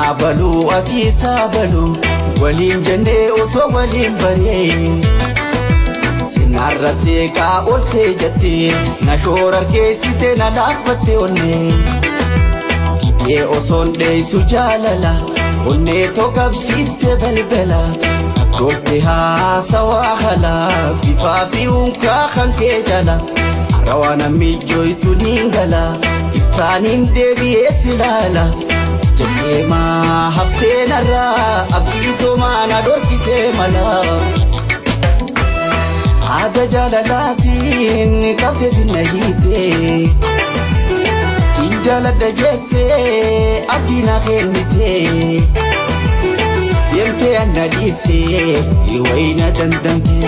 Abalu ati sabalu walin jenne osoo walin baree Sinarra seeqaa olte jettee na shoorar keessite na dhaabbatte onnee Kitee osoon dheessu jaalala onnee togabsiifte balbala Akkolte haasawaa halaa bifaa fi unkaa kan kee jala Arawana mijoytu ningala iftaanin deebi'ee silaala Jema hafte narra abdito mana dorkite mala Ada jalalatin kabte dinahite Injala dajete abdina khelmite Yemte anadifte iwaina dandamte